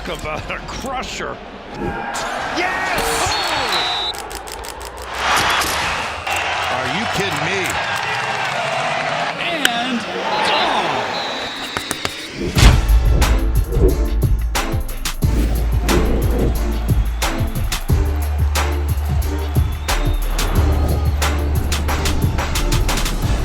Talk about a crusher. Yes! Oh! Are you kidding me? And gone!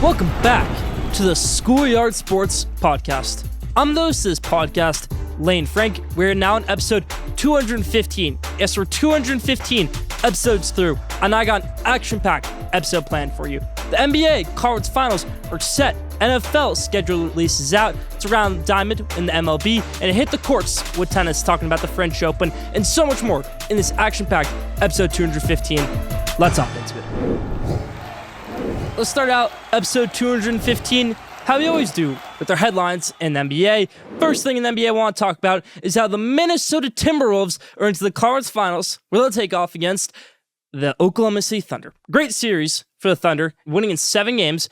Welcome back to the Schoolyard Sports Podcast. I'm the host of this podcast, Lane Frank. We're now on episode 215. Yes, we're 215 episodes through, and I got an action-packed episode planned for you. The NBA Conference Finals are set. NFL schedule releases out. It's around Diamond in the MLB, and it hit the courts with tennis, talking about the French Open, and so much more in this action-packed episode 215. Let's hop into it. Let's start out episode 215, how we always do, with our headlines in the NBA. First thing in the NBA I want to talk about is how the Minnesota Timberwolves are into the conference finals, where they'll take off against the Oklahoma City Thunder. Great series for the Thunder, winning in 7 games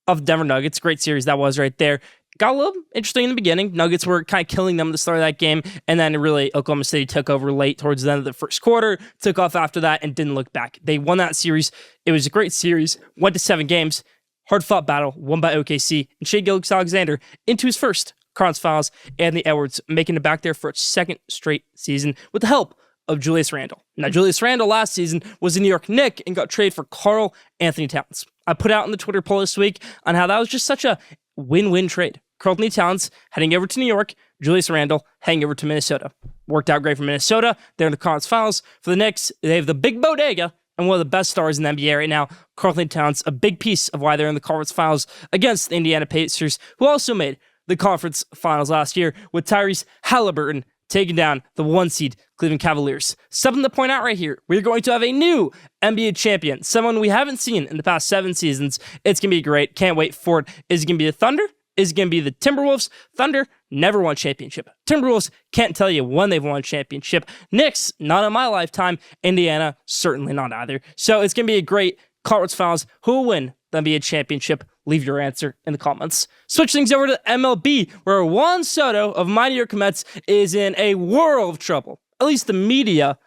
of Denver Nuggets. Great series that was right there. Got a little interesting in the beginning. Nuggets were kind of killing them at the start of that game, and then really Oklahoma City took over late towards the end of the first quarter, took off after that, and didn't look back. They won that series. It was a great series. Went to 7 games. Hard-fought battle, won by OKC, and Shai Gilgeous-Alexander into his first conference finals. Anthony Edwards making it back there for its 2nd straight season with the help of Julius Randle. Now, Julius Randle last season was a New York Knick and got traded for Karl Anthony Towns. I put out in the Twitter poll this week on how that was just such a win-win trade. Karl Anthony Towns heading over to New York, Julius Randle heading over to Minnesota. Worked out great for Minnesota. They're in the conference finals. For the Knicks, they have the big bodega and one of the best stars in the NBA right now, Karl Anthony Towns, a big piece of why they're in the conference finals against the Indiana Pacers, who also made the conference finals last year with Tyrese Halliburton taking down the 1 seed Cleveland Cavaliers. Something to point out right here, we're going to have a new NBA champion, someone we haven't seen in the past 7 seasons. It's going to be great. Can't wait for it. Is it going to be the Thunder? Is it going to be the Timberwolves? Thunder never won a championship. Timberwolves can't tell you when they've won a championship. Knicks, not in my lifetime. Indiana, certainly not either. So it's going to be a great conference finals. Who will win the NBA championship? Leave your answer in the comments. Switch things over to MLB, where Juan Soto of my New York Mets is in a world of trouble. At least the media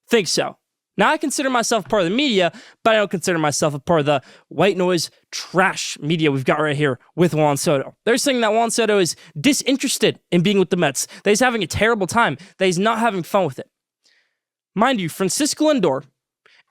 thinks so. Now, I consider myself part of the media, but I don't consider myself a part of the white noise trash media we've got right here with Juan Soto. They're saying that Juan Soto is disinterested in being with the Mets, that he's having a terrible time, that he's not having fun with it. Mind you, Francisco Lindor,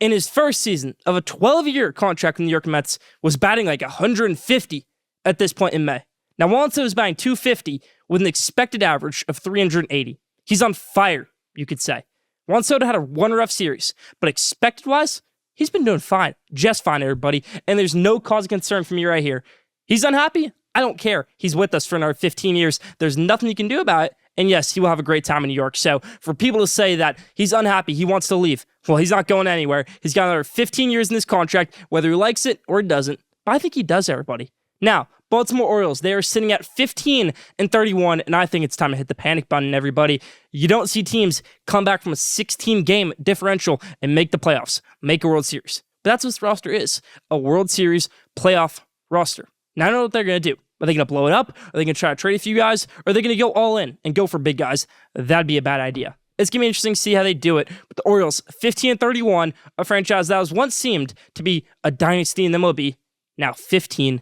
in his first season of a 12-year contract with the New York Mets, was batting like 150 at this point in May. Now, Juan Soto is batting 250 with an expected average of 380. He's on fire, you could say. Juan Soto had a one-rough series, but expected-wise, he's been doing fine. Just fine, everybody. And there's no cause of concern for me right here. He's unhappy? I don't care. He's with us for another 15 years. There's nothing you can do about it. And yes, he will have a great time in New York. So for people to say that he's unhappy, he wants to leave, well, he's not going anywhere. He's got another 15 years in this contract, whether he likes it or he doesn't. But I think he does, everybody. Now, Baltimore Orioles, they are sitting at 15-31, and I think it's time to hit the panic button, everybody. You don't see teams come back from a 16-game differential and make the playoffs, make a World Series. But that's what this roster is, a World Series playoff roster. Now, I don't know what they're going to do. Are they going to blow it up? Are they going to try to trade a few guys? Or are they going to go all in and go for big guys? That'd be a bad idea. It's going to be interesting to see how they do it. But the Orioles, 15-31, a franchise that was once seemed to be a dynasty in the MLB, now 15-31.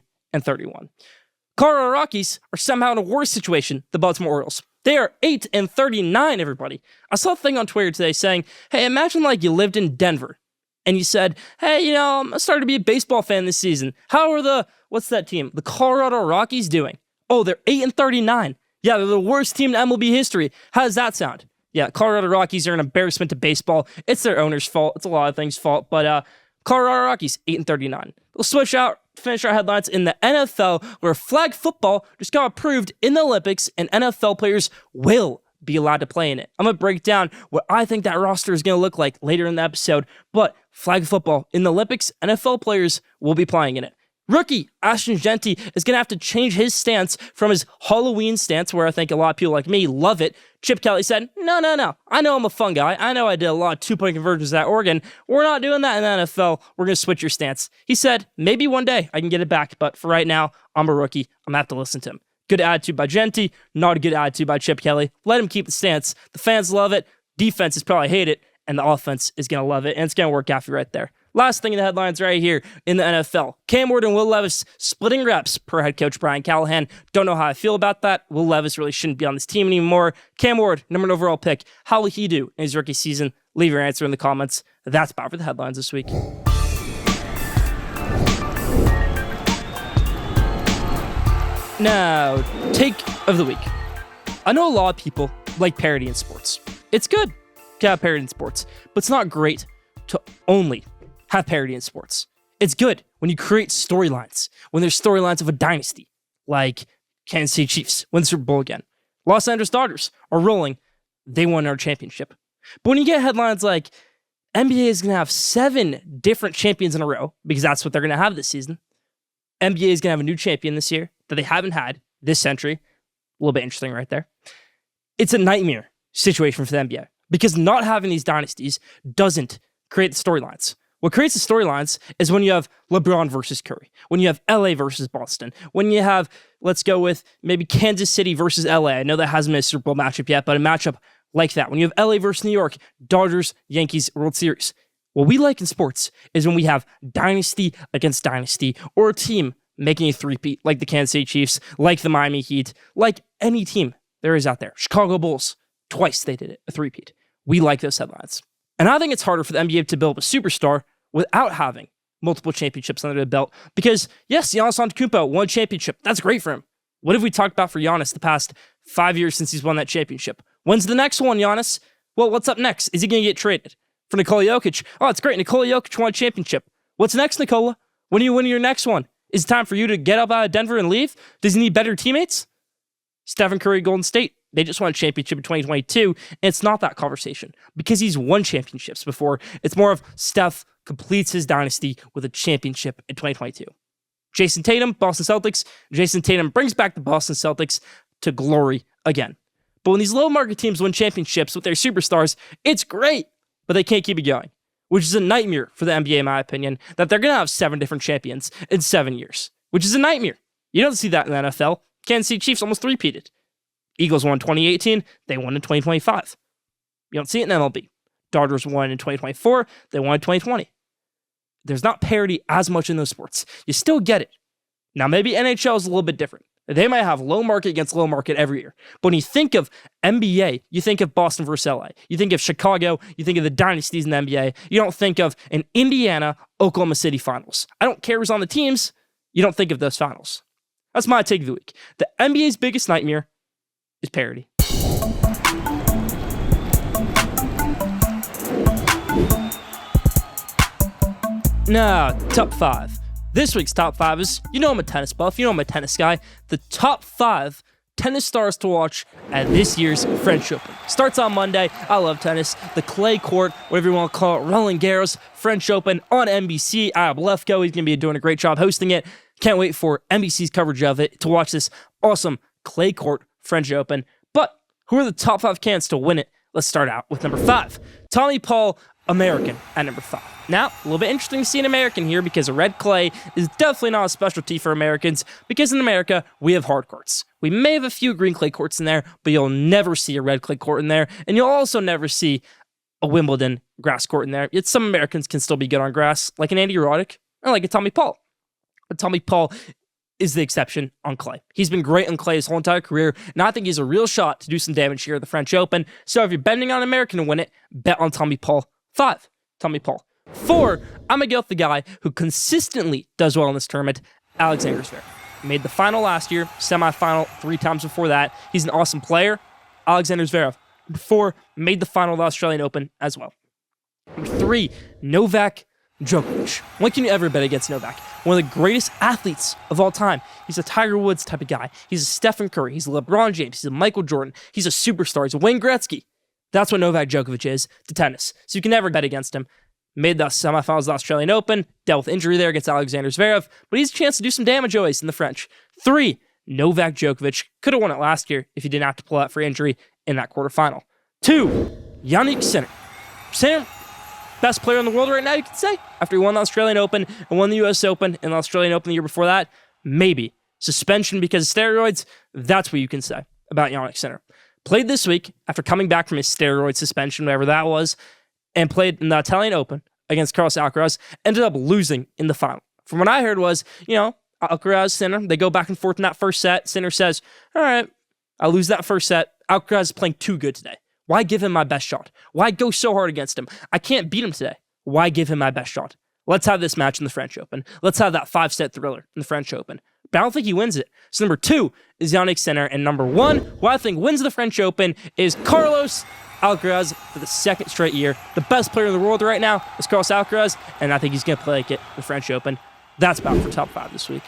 Colorado Rockies are somehow in a worse situation than the Baltimore Orioles. They are 8-39, everybody. I saw a thing on Twitter today saying, hey, imagine like you lived in Denver and you said, hey, I'm starting to be a baseball fan this season. How are what's that team? The Colorado Rockies doing? Oh, they're 8-39. Yeah, they're the worst team in MLB history. How does that sound? Yeah, Colorado Rockies are an embarrassment to baseball. It's their owner's fault. It's a lot of things' fault. But Colorado Rockies, 8-39. We'll finish our headlines in the NFL, where flag football just got approved in the Olympics, and NFL players will be allowed to play in it. I'm going to break down what I think that roster is going to look like later in the episode, but flag football in the Olympics, NFL players will be playing in it. Rookie Ashton Genty is going to have to change his stance from his Halloween stance, where I think a lot of people like me love it. Chip Kelly said, no. I know I'm a fun guy. I know I did a lot of two-point conversions at Oregon. We're not doing that in the NFL. We're going to switch your stance. He said, maybe one day I can get it back, but for right now, I'm a rookie. I'm going to have to listen to him. Good attitude by Genti, not a good attitude by Chip Kelly. Let him keep the stance. The fans love it. Defenses probably hate it, and the offense is going to love it, and it's going to work out for you right there. Last thing in the headlines right here in the NFL. Cam Ward and Will Levis splitting reps per head coach Brian Callahan. Don't know how I feel about that. Will Levis really shouldn't be on this team anymore. Cam Ward, number 1 overall pick. How will he do in his rookie season? Leave your answer in the comments. That's about for the headlines this week. Now, take of the week. I know a lot of people like parody in sports. It's good to have parody in sports, but it's not great to only have parody in sports. It's good when you create storylines, when there's storylines of a dynasty, like Kansas City Chiefs win the Super Bowl again. Los Angeles Dodgers are rolling. They won our championship. But when you get headlines like NBA is going to have 7 different champions in a row, because that's what they're going to have this season. NBA is going to have a new champion this year that they haven't had this century. A little bit interesting right there. It's a nightmare situation for the NBA because not having these dynasties doesn't create the storylines. What creates the storylines is when you have LeBron versus Curry, when you have LA versus Boston, when you have, let's go with maybe Kansas City versus LA. I know that hasn't been a Super Bowl matchup yet, but a matchup like that. When you have LA versus New York, Dodgers, Yankees, World Series. What we like in sports is when we have dynasty against dynasty, or a team making a three-peat, like the Kansas City Chiefs, like the Miami Heat, like any team there is out there. Chicago Bulls, twice they did it, a three-peat. We like those headlines. And I think it's harder for the NBA to build a superstar without having multiple championships under the belt. Because, yes, Giannis Antetokounmpo won a championship. That's great for him. What have we talked about for Giannis the past 5 years since he's won that championship? When's the next one, Giannis? Well, what's up next? Is he going to get traded? For Nikola Jokic? Oh, it's great. Nikola Jokic won a championship. What's next, Nikola? When are you winning your next one? Is it time for you to get up out of Denver and leave? Does he need better teammates? Stephen Curry, Golden State. They just won a championship in 2022, and it's not that conversation because he's won championships before. It's more of Steph completes his dynasty with a championship in 2022. Jason Tatum, Boston Celtics. Jason Tatum brings back the Boston Celtics to glory again. But when these low-market teams win championships with their superstars, it's great, but they can't keep it going, which is a nightmare for the NBA, in my opinion, that they're going to have 7 different champions in 7 years, which is a nightmare. You don't see that in the NFL. Kansas City Chiefs almost three-peated. Eagles won in 2018. They won in 2025. You don't see it in MLB. Dodgers won in 2024. They won in 2020. There's not parity as much in those sports. You still get it. Now, maybe NHL is a little bit different. They might have low market against low market every year. But when you think of NBA, you think of Boston versus LA. You think of Chicago. You think of the dynasties in the NBA. You don't think of an Indiana, Oklahoma City finals. I don't care who's on the teams. You don't think of those finals. That's my take of the week. The NBA's biggest nightmare is parity. Now, top 5. This week's top 5 is, you know I'm a tennis buff, you know I'm a tennis guy, the top 5 tennis stars to watch at this year's French Open. Starts on Monday. I love tennis. The clay court, whatever you want to call it, Roland Garros, French Open on NBC. Ab Lefko, he's going to be doing a great job hosting it. Can't wait for NBC's coverage of it to watch this awesome clay court French Open. But who are the top 5 cans to win it? Let's start out with number 5. Tommy Paul, American, at number 5. Now, a little bit interesting to see an American here because a red clay is definitely not a specialty for Americans because in America, we have hard courts. We may have a few green clay courts in there, but you'll never see a red clay court in there, and you'll also never see a Wimbledon grass court in there. Yet some Americans can still be good on grass, like an Andy Roddick or like a Tommy Paul. But Tommy Paul is the exception on clay. He's been great on clay his whole entire career, and I think he's a real shot to do some damage here at the French Open. So if you're betting on an American to win it, bet on Tommy Paul. 5, Tommy Paul. 4, I'm going to go with the guy who consistently does well in this tournament, Alexander Zverev. Made the final last year, semifinal 3 times before that. He's an awesome player, Alexander Zverev. 4, made the final of the Australian Open as well. Number 3, Novak Jokic. When can you ever bet against Novak? One of the greatest athletes of all time. He's a Tiger Woods type of guy. He's a Stephen Curry. He's a LeBron James. He's a Michael Jordan. He's a superstar. He's a Wayne Gretzky. That's what Novak Djokovic is to tennis. So you can never bet against him. Made the semifinals of the Australian Open. Dealt with injury there against Alexander Zverev. But he has a chance to do some damage always in the French. 3, Novak Djokovic. Could have won it last year if he didn't have to pull out for injury in that quarterfinal. 2, Jannik Sinner. Sinner, best player in the world right now, you could say. After he won the Australian Open and won the US Open and the Australian Open the year before that, maybe suspension because of steroids, that's what you can say about Giannis Sinner. Played this week after coming back from his steroid suspension, whatever that was, and played in the Italian Open against Carlos Alcaraz, ended up losing in the final. From what I heard was, Alcaraz, Sinner, they go back and forth in that first set. Sinner says, all right, I'll lose that first set. Alcaraz is playing too good today. Why give him my best shot? Why go so hard against him? I can't beat him today. Why give him my best shot? Let's have this match in the French Open. Let's have that 5-set thriller in the French Open. But I don't think he wins it. So number 2 is Giannis Sinner. And number 1, who I think wins the French Open, is Carlos Alcaraz for the second straight year. The best player in the world right now is Carlos Alcaraz, and I think he's going to play like it in the French Open. That's about for top 5 this week.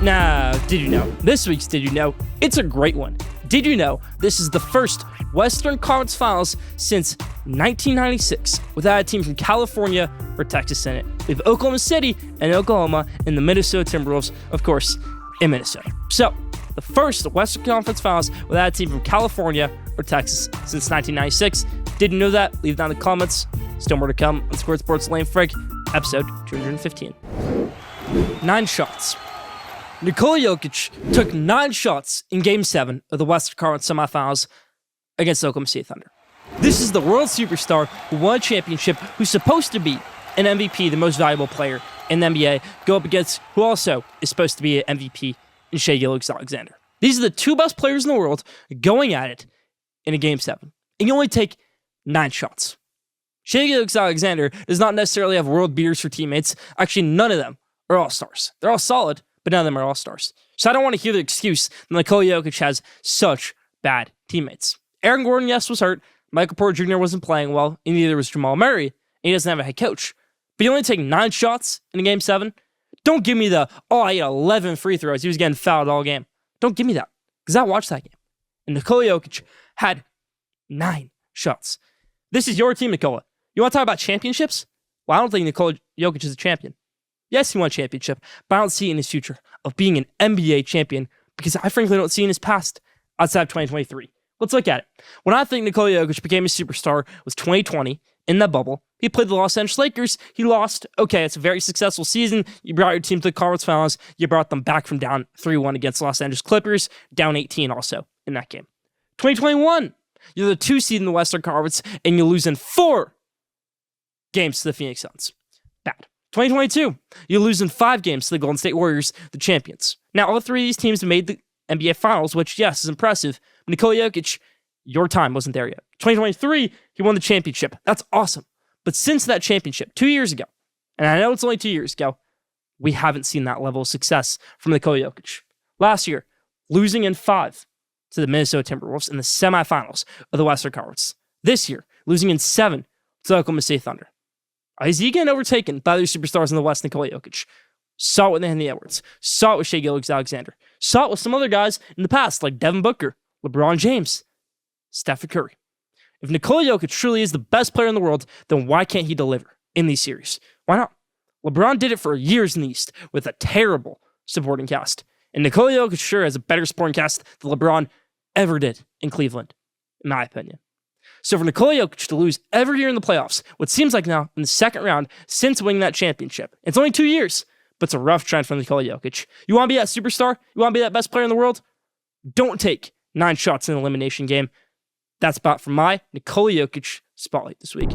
Now, did you know? This week's Did You Know? It's a great one. Did you know this is the first Western Conference Finals since 1996 without a team from California or Texas in it? We have Oklahoma City and Oklahoma and the Minnesota Timberwolves, of course, in Minnesota. So, the first Western Conference Finals without a team from California or Texas since 1996. Didn't know that? Leave it down in the comments. Still more to come on Squared Sports Lane Frank, episode 215. 9 shots. Nikola Jokic took 9 shots in Game 7 of the Western Conference semifinals against the Oklahoma City Thunder. This is the world superstar who won a championship, who's supposed to be an MVP, the most valuable player in the NBA, go up against who also is supposed to be an MVP in Shai Gilgeous-Alexander. These are the 2 best players in the world going at it in a Game 7. And you only take 9 shots. Shai Gilgeous-Alexander does not necessarily have world beaters for teammates. Actually, none of them are all-stars. They're all solid, but none of them are all-stars. So I don't want to hear the excuse that Nikola Jokic has such bad teammates. Aaron Gordon, yes, was hurt. Michael Porter Jr. wasn't playing well, and neither was Jamal Murray, and he doesn't have a head coach. But you only take 9 shots in a Game 7? Don't give me I hit 11 free throws. He was getting fouled all game. Don't give me that, because I watched that game. And Nikola Jokic had 9 shots. This is your team, Nikola. You want to talk about championships? Well, I don't think Nikola Jokic is a champion. Yes, he won a championship, but I don't see in his future of being an NBA champion because I frankly don't see in his past outside of 2023. Let's look at it. When I think Nikola Jokic became a superstar was 2020 in that bubble. He played the Los Angeles Lakers. He lost. Okay, it's a very successful season. You brought your team to the conference finals. You brought them back from down 3-1 against the Los Angeles Clippers, down 18 also in that game. 2021, you're the 2 seed in the Western Conference, and you lose in 4 games to the Phoenix Suns. Bad. 2022, you lose in 5 games to the Golden State Warriors, the champions. Now, all 3 of these teams made the NBA Finals, which, yes, is impressive. Nikola Jokic, your time wasn't there yet. 2023, he won the championship. That's awesome. But since that championship, 2 years ago, and I know it's only 2 years ago, we haven't seen that level of success from Nikola Jokic. Last year, losing in 5 to the Minnesota Timberwolves in the semifinals of the Western Conference. This year, losing in 7 to the Oklahoma City Thunder. Is he getting overtaken by other superstars in the West, Nikola Jokic? Saw it with Anthony Edwards. Saw it with Shai Gilgeous-Alexander. Saw it with some other guys in the past, like Devin Booker, LeBron James, Stephen Curry. If Nikola Jokic truly is the best player in the world, then why can't he deliver in these series? Why not? LeBron did it for years in the East with a terrible supporting cast. And Nikola Jokic sure has a better supporting cast than LeBron ever did in Cleveland, in my opinion. So for Nikola Jokic to lose every year in the playoffs, what seems like now in the second round since winning that championship, it's only 2 years, but it's a rough trend for Nikola Jokic. You want to be that superstar? You want to be that best player in the world? Don't take 9 shots in an elimination game. That's about for my Nikola Jokic spotlight this week.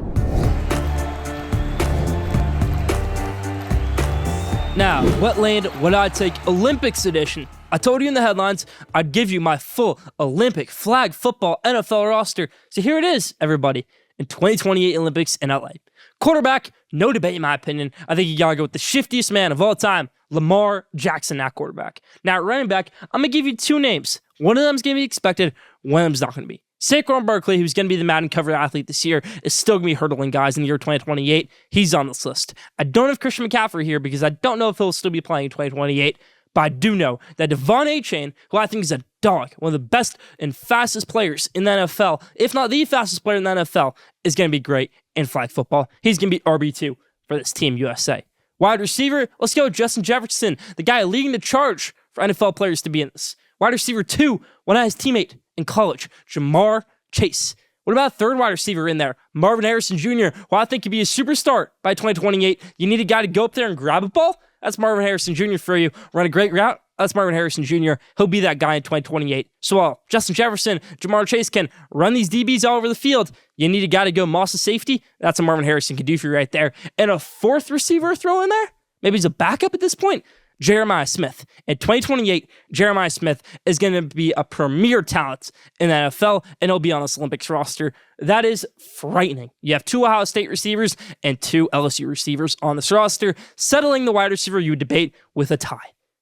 Now, what lane would I take Olympics edition? I told you in the headlines, I'd give you my full Olympic flag football NFL roster. So here it is, everybody, in 2028 Olympics in LA. Quarterback, no debate in my opinion. I think you gotta go with the shiftiest man of all time, Lamar Jackson at quarterback. Now at running back, I'm gonna give you 2 names. One of them's gonna be expected, one of them's not gonna be. Saquon Barkley, who's going to be the Madden cover athlete this year, is still going to be hurdling guys in the year 2028. He's on this list. I don't have Christian McCaffrey here because I don't know if he'll still be playing in 2028, but I do know that Devon Achane, who I think is a dog, one of the best and fastest players in the NFL, if not the fastest player in the NFL, is going to be great in flag football. He's going to be RB2 for this Team USA. Wide receiver, let's go with Justin Jefferson, the guy leading the charge for NFL players to be in this. Wide receiver 2, one of his teammate in college, Jamar Chase. What about a third wide receiver in there? Marvin Harrison Jr., who I think could be a superstar by 2028. You need a guy to go up there and grab a ball? That's Marvin Harrison Jr. for you. Run a great route? That's Marvin Harrison Jr. He'll be that guy in 2028. So while Justin Jefferson, Jamar Chase can run these DBs all over the field, you need a guy to go moss the safety. That's what Marvin Harrison can do for you right there. And a fourth receiver throw in there? Maybe he's a backup at this point? Jeremiah Smith. In 2028, Jeremiah Smith is going to be a premier talent in the NFL, and he'll be on this Olympics roster. That is frightening. You have 2 Ohio State receivers and 2 LSU receivers on this roster, settling the wide receiver you would debate with a tie.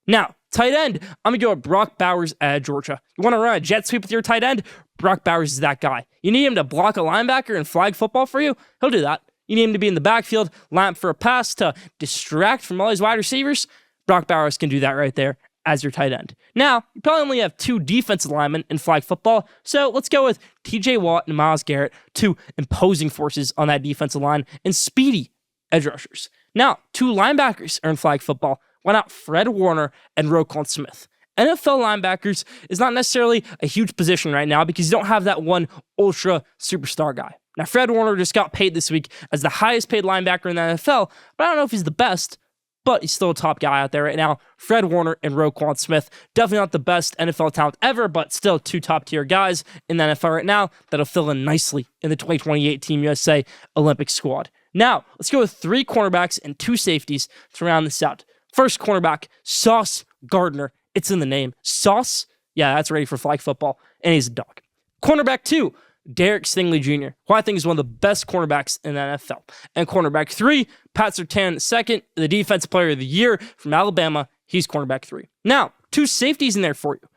Now, tight end, I'm going to go with Brock Bowers at Georgia. You want to run a jet sweep with your tight end? Brock Bowers is that guy. You need him to block a linebacker and flag football for you? He'll do that. You need him to be in the backfield, line up for a pass to distract from all these wide receivers? Brock Bowers can do that right there as your tight end. Now, you probably only have 2 defensive linemen in flag football, so let's go with TJ Watt and Myles Garrett, 2 imposing forces on that defensive line, and speedy edge rushers. Now, 2 linebackers are in flag football. Why not Fred Warner and Roquan Smith? NFL linebackers is not necessarily a huge position right now because you don't have that one ultra superstar guy. Now, Fred Warner just got paid this week as the highest paid linebacker in the NFL, but I don't know if he's the best, but he's still a top guy out there right now. Fred Warner and Roquan Smith, definitely not the best NFL talent ever, but still 2 top-tier guys in the NFL right now that'll fill in nicely in the 2028 Team USA Olympic squad. Now, let's go with 3 cornerbacks and 2 safeties to round this out. First cornerback, Sauce Gardner. It's in the name. Sauce? Yeah, that's ready for flag football, and he's a dog. Cornerback 2, Derek Stingley Jr., who I think is one of the best cornerbacks in the NFL. And cornerback 3, Pat Surtain II, the Defensive Player of the Year from Alabama. He's cornerback 3. Now, 2 safeties in there for you.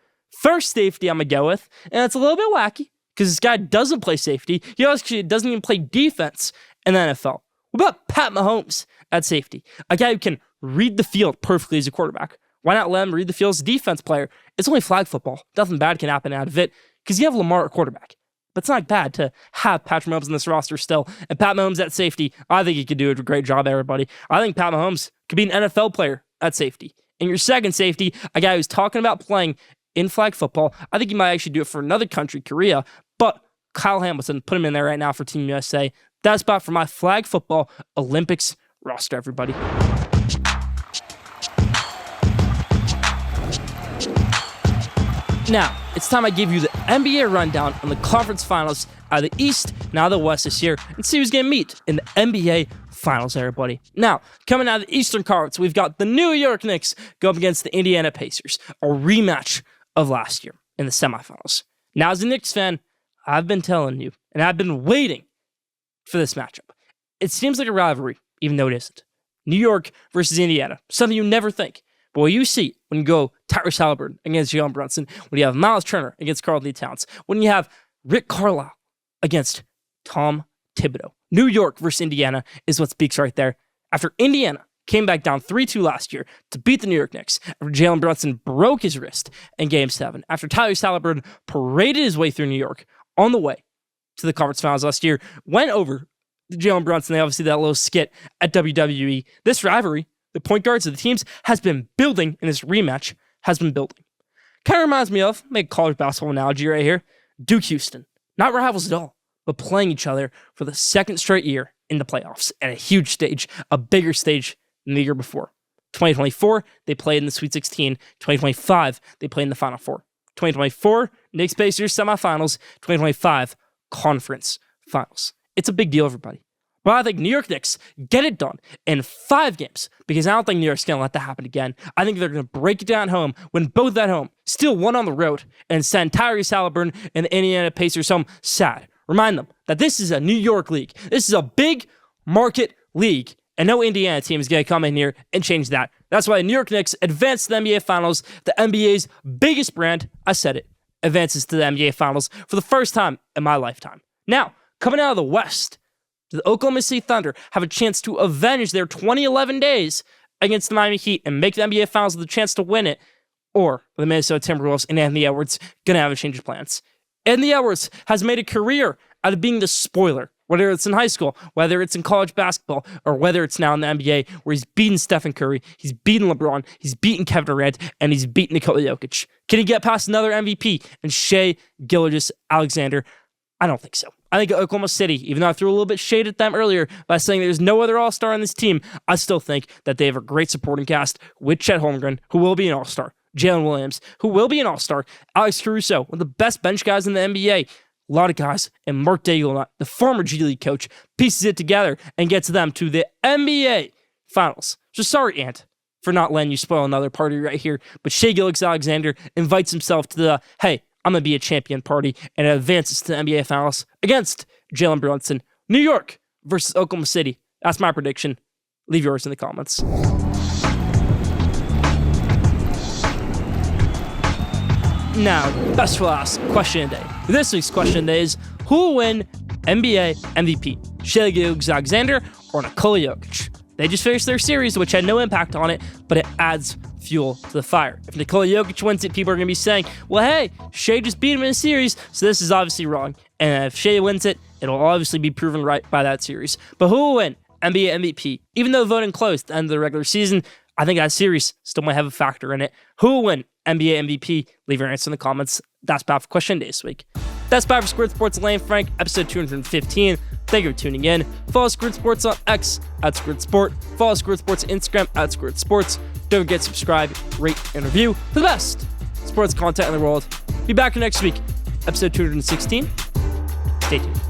First safety I'm going to go with, and it's a little bit wacky because this guy doesn't play safety. He actually doesn't even play defense in the NFL. What about Pat Mahomes at safety? A guy who can read the field perfectly as a quarterback. Why not let him read the field as a defense player? It's only flag football. Nothing bad can happen out of it because you have Lamar at quarterback. But it's not bad to have Patrick Mahomes in this roster still. And Pat Mahomes at safety, I think he could do a great job, everybody. I think Pat Mahomes could be an NFL player at safety. And your second safety, a guy who's talking about playing in flag football, I think he might actually do it for another country, Korea. But Kyle Hamilton, put him in there right now for Team USA. That's spot for my flag football Olympics roster, everybody. Now, it's time I give you the NBA rundown on the conference finals out of the East, now the West this year, and see who's going to meet in the NBA Finals, everybody. Now, coming out of the Eastern Conference, we've got the New York Knicks go up against the Indiana Pacers, a rematch of last year in the semifinals. Now, as a Knicks fan, I've been telling you, and I've been waiting for this matchup. It seems like a rivalry, even though it isn't. New York versus Indiana, something you never think. But what you see when you go Tyrese Halliburton against Jalen Brunson, when you have Miles Turner against Karl-Anthony Towns, when you have Rick Carlisle against Tom Thibodeau. New York versus Indiana is what speaks right there. After Indiana came back down 3-2 last year to beat the New York Knicks, after Jalen Brunson broke his wrist in Game 7, after Tyrese Halliburton paraded his way through New York on the way to the conference finals last year, went over to Jalen Brunson. They obviously did that little skit at WWE. This rivalry, the point guards of the teams, has been building, and this rematch has been building. Kind of reminds me of, make a college basketball analogy right here, Duke Houston. Not rivals at all, but playing each other for the second straight year in the playoffs at a huge stage, a bigger stage than the year before. 2024, they played in the Sweet 16. 2025, they played in the Final Four. 2024, Knicks Pacers semifinals. 2025, conference finals. It's a big deal, everybody. But I think New York Knicks get it done in 5 games because I don't think New York's going to let that happen again. I think they're going to break it down home, win both at home, steal one on the road, and send Tyrese Halliburton and the Indiana Pacers home sad. Remind them that this is a New York league. This is a big market league, and no Indiana team is going to come in here and change that. That's why the New York Knicks advance to the NBA Finals. The NBA's biggest brand, I said it, advances to the NBA Finals for the first time in my lifetime. Now, coming out of the West, the Oklahoma City Thunder have a chance to avenge their 2011 days against the Miami Heat and make the NBA Finals with a chance to win it. Or the Minnesota Timberwolves and Anthony Edwards going to have a change of plans. Anthony Edwards has made a career out of being the spoiler, whether it's in high school, whether it's in college basketball, or whether it's now in the NBA, where he's beaten Stephen Curry, he's beaten LeBron, he's beaten Kevin Durant, and he's beaten Nikola Jokic. Can he get past another MVP and Shai Gilgeous-Alexander? I don't think so. I think Oklahoma City, even though I threw a little bit shade at them earlier by saying there's no other all-star on this team, I still think that they have a great supporting cast with Chet Holmgren, who will be an all-star, Jalen Williams, who will be an all-star, Alex Caruso, one of the best bench guys in the NBA, a lot of guys, and Mark Daigleault, the former G League coach, pieces it together and gets them to the NBA Finals. So sorry, Ant, for not letting you spoil another party right here, but Shai Gilgeous-Alexander invites himself to the, hey, I'm going to be a champion party, and it advances to the NBA Finals against Jalen Brunson. New York versus Oklahoma City. That's my prediction. Leave yours in the comments. Now, best for last, question of the day. This week's question of the day is, who will win NBA MVP? Shai Gilgeous-Alexander or Nikola Jokic? They just finished their series, which had no impact on it, but it adds fuel to the fire. If Nikola Jokic wins it, people are going to be saying, well, hey, Shai just beat him in a series, so this is obviously wrong. And if Shai wins it, it'll obviously be proven right by that series. But who will win NBA MVP? Even though voting closed at the end of the regular season, I think that series still might have a factor in it. Who will win NBA MVP? Leave your answer in the comments. That's about for question day this week. That's about for Squared Sports Lane Frank, episode 215. Thank you for tuning in. Follow Squared Sports on X at Squared Sport. Follow Squared Sports Instagram at Squared Sports. Don't forget to subscribe, rate, and review for the best sports content in the world. Be back next week, episode 216. Stay tuned.